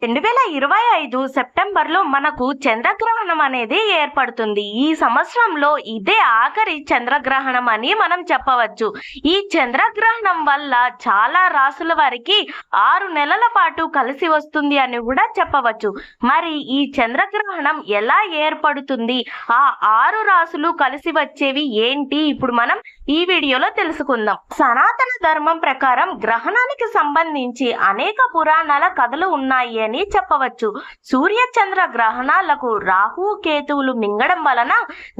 2025 సెప్టెంబర్లో మనకు చంద్రగ్రహణం అనేది ఏర్పడుతుంది. ఈ సంవత్సరంలో ఇదే ఆఖరి చంద్రగ్రహణం అని మనం చెప్పవచ్చు. ఈ చంద్రగ్రహణం వల్ల చాలా రాసుల వారికి 6 నెలల పాటు కలిసి వస్తుంది అని కూడా చెప్పవచ్చు. మరి ఈ చంద్రగ్రహణం ఎలా ఏర్పడుతుంది, ఆ 6 రాసులు కలిసి వచ్చేవి ఏంటి, ఇప్పుడు మనం ఈ వీడియోలో తెలుసుకుందాం. సనాతన ధర్మం ప్రకారం గ్రహణానికి సంబంధించి అనేక పురాణాల కథలు ఉన్నాయి అని చెప్పవచ్చు. సూర్య చంద్ర గ్రహణాలకు రాహు కేతువులు మింగడం వలన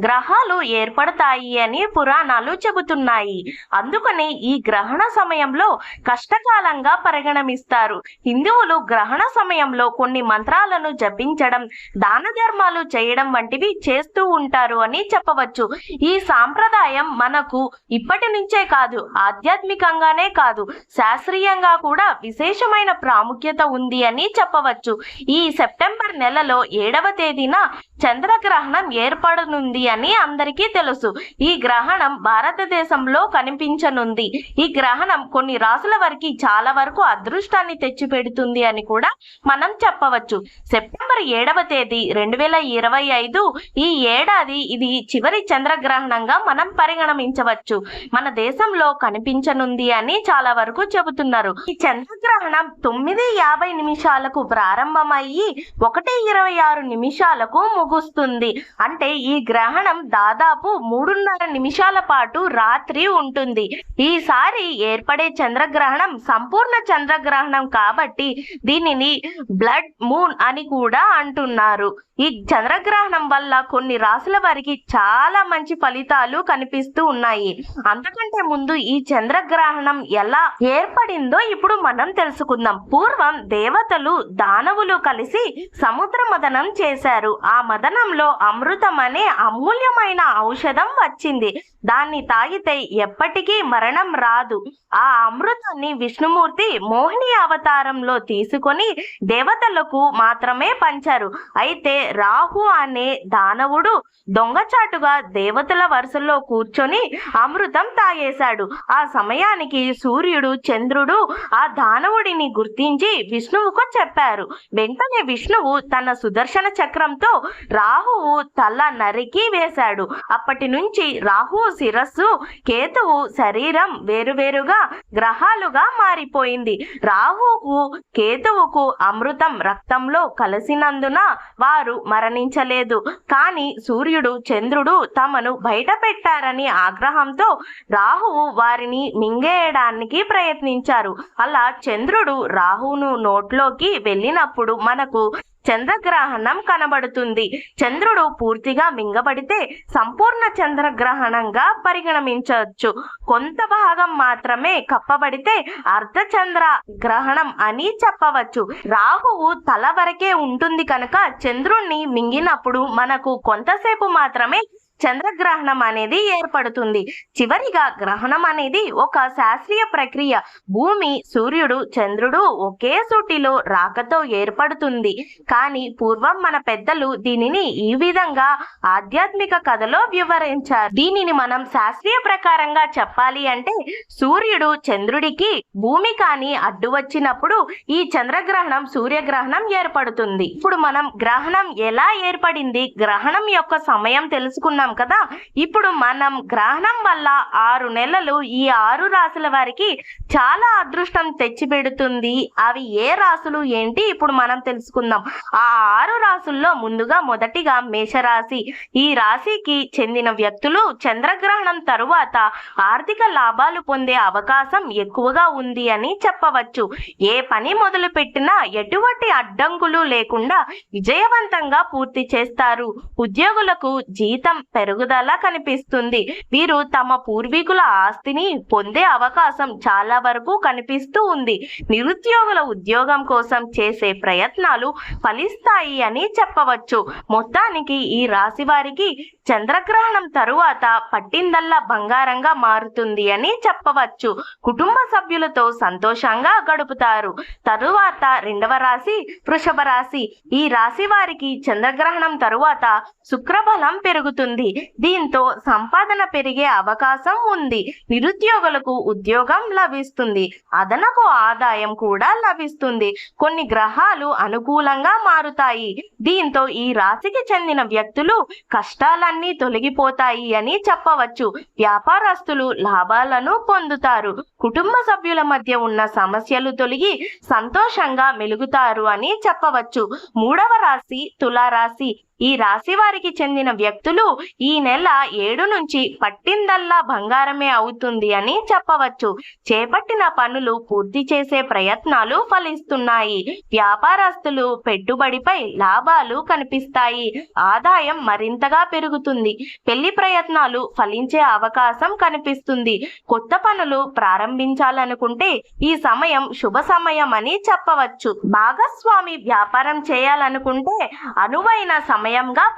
గ్రహాలు ఏర్పడతాయి అని పురాణాలు చెబుతున్నాయి. అందుకని ఈ గ్రహణ సమయంలో కష్టకాలంగా పరిగణిస్తారు. హిందువులు గ్రహణ సమయంలో కొన్ని మంత్రాలను జపించడం, దాన ధర్మాలు చేయడం వంటివి చేస్తూ ఉంటారు అని చెప్పవచ్చు. ఈ సాంప్రదాయం మనకు ఇప్పటి నుంచే కాదు, ఆధ్యాత్మికంగానే కాదు, శాస్త్రీయంగా కూడా విశేషమైన ప్రాముఖ్యత ఉంది అని చెప్పవచ్చు. ఈ సెప్టెంబర్ నెలలో 7వ తేదీన చంద్రగ్రహణం ఏర్పడనుంది అని అందరికీ తెలుసు. ఈ గ్రహణం భారతదేశంలో కనిపించనుంది. ఈ గ్రహణం కొన్ని రాసుల వారికి చాలా వరకు అదృష్టాన్ని తెచ్చిపెడుతుంది అని కూడా మనం చెప్పవచ్చు. సెప్టెంబర్ 7వ తేదీ 2025 ఈ ఏడాది ఇది చివరి చంద్రగ్రహణంగా మనం పరిగణించవచ్చు. మన దేశంలో కనిపించనుంది అని చాలా వరకు చెబుతున్నారు. ఈ చంద్రగ్రహణం 9:50 నిమిషాలకు ప్రారంభమయ్యి 1:26 నిమిషాలకు ముగుస్తుంది. అంటే ఈ గ్రహణం దాదాపు 3:30 నిమిషాల పాటు రాత్రి ఉంటుంది. ఈసారి ఏర్పడే చంద్రగ్రహణం సంపూర్ణ చంద్రగ్రహణం కాబట్టి దీనిని బ్లడ్ మూన్ అని కూడా అంటున్నారు. ఈ చంద్రగ్రహణం వల్ల కొన్ని రాసుల వారికి చాలా మంచి ఫలితాలు కనిపిస్తూ ఉన్నాయి. అంతకంటే ముందు ఈ చంద్రగ్రహణం ఎలా ఏర్పడిందో ఇప్పుడు మనం తెలుసుకుందాం. పూర్వం దేవతలు దానవులు కలిసి సముద్ర మదనం చేశారు. ఆ మదనంలో అమృతం అనే అమూల్యమైన ఔషధం వచ్చింది. దాన్ని తాగితే ఎప్పటికీ మరణం రాదు. ఆ అమృతాన్ని విష్ణుమూర్తి మోహిని అవతారంలో తీసుకొని దేవతలకు మాత్రమే పంచారు. అయితే రాహు అనే దానవుడు దొంగచాటుగా దేవతల వరుసలో కూర్చొని అమృతం తాగేశాడు. ఆ సమయానికి సూర్యుడు, చంద్రుడు ఆ దానవుడిని గుర్తించి విష్ణువుకు చెప్పారు. వెంటనే విష్ణువు తన సుదర్శన చక్రంతో రాహువు తల నరికి వేశాడు. అప్పటి నుంచి రాహువు శిరస్సు, కేతువు శరీరం వేరువేరుగా గ్రహాలుగా మారిపోయింది. రాహువుకు, కేతువుకు అమృతం రక్తంలో కలిసినందున వారు మరణించలేదు. కానీ సూర్యుడు, చంద్రుడు తమను బయట పెట్టారని ఆగ్రహంతో రాహువు వారిని మింగేయడానికి ప్రయత్నించారు. అలా చంద్రుడు రాహువును నోట్లోకి వెళ్ళినప్పుడు మనకు చంద్రగ్రహణం కనబడుతుంది. చంద్రుడు పూర్తిగా మింగబడితే సంపూర్ణ చంద్రగ్రహణంగా పరిగణించవచ్చు. కొంత భాగం మాత్రమే కప్పబడితే అర్ధచంద్ర గ్రహణం అని చెప్పవచ్చు. రాహువు తల వరకే ఉంటుంది కనుక చంద్రుణ్ణి మింగినప్పుడు మనకు కొంతసేపు మాత్రమే చంద్రగ్రహణం అనేది ఏర్పడుతుంది. చివరిగా గ్రహణం అనేది ఒక శాస్త్రీయ ప్రక్రియ. భూమి, సూర్యుడు, చంద్రుడు ఒకే సూటిలో రాకతో ఏర్పడుతుంది. కానీ పూర్వం మన పెద్దలు దీనిని ఈ విధంగా ఆధ్యాత్మిక కథలో వివరించారు. దీనిని మనం శాస్త్రీయ ప్రకారంగా చెప్పాలి అంటే సూర్యుడు, చంద్రుడికి భూమి కానీ అడ్డు వచ్చినప్పుడు ఈ చంద్రగ్రహణం, సూర్యగ్రహణం ఏర్పడుతుంది. ఇప్పుడు మనం గ్రహణం ఎలా ఏర్పడింది, గ్రహణం యొక్క సమయం తెలుసుకున్నాం కదా. ఇప్పుడు మనం గ్రహణం వల్ల 6 నెలలు ఈ 6 రాసుల వారికి చాలా అదృష్టం తెచ్చిపెడుతుంది. అవి ఏ రాసులు ఏంటి ఇప్పుడు మనం తెలుసుకుందాం. ఆ 6 రాసుల్లో ముందుగా మొదటిగా మేషరాశి. ఈ రాశికి చెందిన వ్యక్తులు చంద్రగ్రహణం తరువాత ఆర్థిక లాభాలు పొందే అవకాశం ఎక్కువగా ఉంది అని చెప్పవచ్చు. ఏ పని మొదలు పెట్టినా ఎటువంటి అడ్డంకులు లేకుండా విజయవంతంగా పూర్తి చేస్తారు. ఉద్యోగులకు జీతం పెరుగుదల కనిపిస్తుంది. వీరు తమ పూర్వీకుల ఆస్తిని పొందే అవకాశం చాలా వరకు కనిపిస్తూ ఉంది. నిరుద్యోగుల ఉద్యోగం కోసం చేసే ప్రయత్నాలు ఫలిస్తాయి అని చెప్పవచ్చు. మొత్తానికి ఈ రాశి వారికి చంద్రగ్రహణం తరువాత పట్టిందల్లా బంగారంగా మారుతుంది అని చెప్పవచ్చు. కుటుంబ సభ్యులతో సంతోషంగా గడుపుతారు. తరువాత 2వ రాశి వృషభ రాశి. ఈ రాశి వారికి చంద్రగ్రహణం తరువాత శుక్రబలం పెరుగుతుంది. దీంతో సంపాదన పెరిగే అవకాశం ఉంది. నిరుద్యోగులకు ఉద్యోగం లభిస్తుంది. అదనపు ఆదాయం కూడా లభిస్తుంది. కొన్ని గ్రహాలు అనుకూలంగా మారుతాయి. దీంతో ఈ రాశికి చెందిన వ్యక్తులు కష్టాలన్నీ తొలగిపోతాయి అని చెప్పవచ్చు. వ్యాపారస్తులు లాభాలను పొందుతారు. కుటుంబ సభ్యుల మధ్య ఉన్న సమస్యలు తొలగి సంతోషంగా మెలుగుతారు అని చెప్పవచ్చు. మూడవ రాశి తులారాశి. ఈ రాశి వారికి చెందిన వ్యక్తులు ఈ నెల 7 నుంచి పట్టిందల్లా బంగారమే అవుతుంది అని చెప్పవచ్చు. చేపట్టిన పనులు పూర్తి చేసే ప్రయత్నాలు ఫలిస్తున్నాయి. వ్యాపారస్తులు పెట్టుబడిపై లాభాలు కనిపిస్తాయి. ఆదాయం మరింతగా పెరుగుతుంది. పెళ్లి ప్రయత్నాలు ఫలించే అవకాశం కనిపిస్తుంది. కొత్త పనులు ప్రారంభించాలనుకుంటే ఈ సమయం శుభ సమయం అని చెప్పవచ్చు. భాగస్వామి వ్యాపారం చేయాలనుకుంటే అనువైన సమయంగా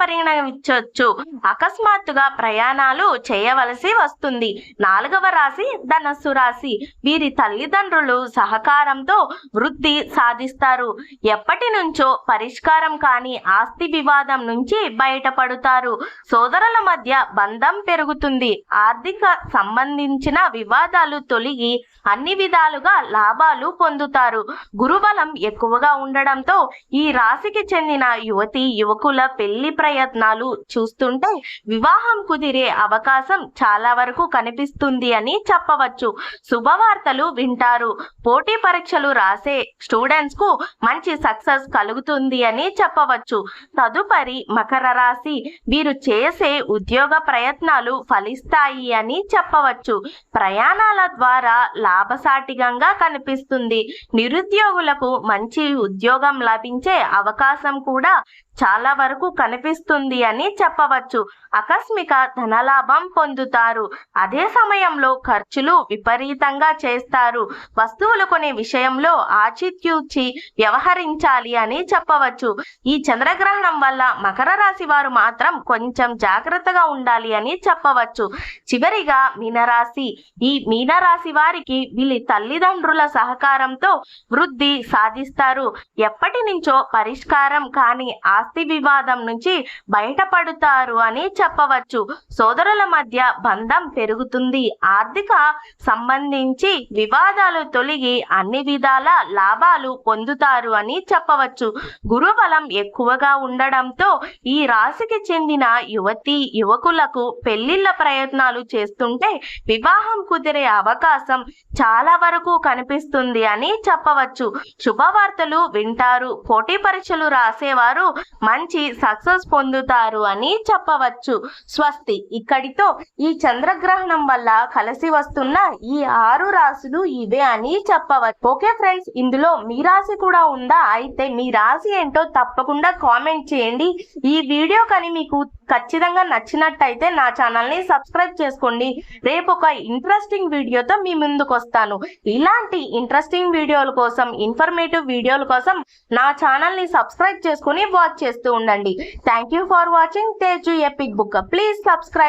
పరిగణించవచ్చు. అకస్మాత్తుగా ప్రయాణాలు చేయవలసి వస్తుంది. నాలుగవ రాశి ధనస్సు రాశి. వీరి తల్లిదండ్రులు సహకారంతో వృద్ధి సాధిస్తారు. ఎప్పటి నుంచో పరిష్కారం కాని ఆస్తి వివాదం నుంచి బయటపడతారు. సోదరుల మధ్య బంధం పెరుగుతుంది. ఆర్థిక సంబంధించిన వివాదాలు తొలగి అన్ని విధాలుగా లాభాలు పొందుతారు. గురుబలం ఎక్కువగా ఉండడంతో ఈ రాశికి చెందిన యువతి యువకుల పెళ్లి ప్రయత్నాలు చూస్తుంటే వివాహం కుదిరే అవకాశం చాలా వరకు కనిపిస్తుంది అని చెప్పవచ్చు. శుభవార్తలు వింటారు. పోటీ పరీక్షలు రాసే స్టూడెంట్స్ కు మంచి సక్సెస్ కలుగుతుంది అని చెప్పవచ్చు. తదుపరి మకర రాశి. వీరు చేసే ఉద్యోగ ప్రయత్నాలు ఫలిస్తాయి అని చెప్పవచ్చు. ప్రయాణాల ద్వారా లాభసాటిగా కనిపిస్తుంది. నిరుద్యోగులకు మంచి ఉద్యోగం లభించే అవకాశం కూడా చాలా వరకు కనిపిస్తుంది అని చెప్పవచ్చు. ఆకస్మిక ధనలాభం పొందుతారు. అదే సమయంలో ఖర్చులు విపరీతంగా చేస్తారు. వస్తువులు కొనే విషయంలో ఆచితూచి వ్యవహరించాలి అని చెప్పవచ్చు. ఈ చంద్రగ్రహణం వల్ల మకర రాశి వారు మాత్రం కొంచెం జాగ్రత్తగా ఉండాలి అని చెప్పవచ్చు. చివరిగా మీనరాశి. ఈ మీనరాశి వారికి వీళ్ళ తల్లిదండ్రుల సహకారంతో వృద్ధి సాధిస్తారు. ఎప్పటి నుంచో పరిష్కారం కాని ఆస్తి వివాదం నుంచి బయటపడతారు అని చెప్పవచ్చు. సోదరుల మధ్య బంధం పెరుగుతుంది. ఆర్థిక సంబంధించి వివాదాలు తొలగి అన్ని విధాల లాభాలు పొందుతారు అని చెప్పవచ్చు. గురుబలం ఎక్కువగా ఉండడంతో ఈ రాశికి చెందిన యువతి యువకులకు పెళ్లిళ్ల ప్రయత్నాలు చేస్తుంటే వివాహం కుదిరే అవకాశం చాలా వరకు కనిపిస్తుంది అని చెప్పవచ్చు. శుభవార్తలు వింటారు. పోటీ పరీక్షలు రాసేవారు మంచి సక్సెస్ పొందుతారు అని చెప్పవచ్చు. స్వస్తి. ఇక్కడితో ఈ చంద్రగ్రహణం వల్ల కలిసి వస్తున్న ఈ 6 రాశులు ఇవే అని చెప్పవచ్చు. ఓకే ఫ్రెండ్స్, ఇందులో మీ రాశి కూడా ఉందా? అయితే మీ రాశి ఏంటో తప్పకుండా కామెంట్ చేయండి. ఈ వీడియో కానీ మీకు ఖచ్చితంగా నచ్చినట్టయితే నా ఛానల్ ని సబ్స్క్రైబ్ చేసుకోండి. రేపు ఒక ఇంట్రెస్టింగ్ వీడియోతో మీ ముందుకు వస్తాను. ఇలాంటి ఇంట్రెస్టింగ్ వీడియోల కోసం, ఇన్ఫర్మేటివ్ వీడియోల కోసం నా ఛానల్ ని సబ్స్క్రైబ్ చేసుకుని వాచ్ చేస్తూ ఉండండి. Thank you for watching Teju epic book. Please subscribe.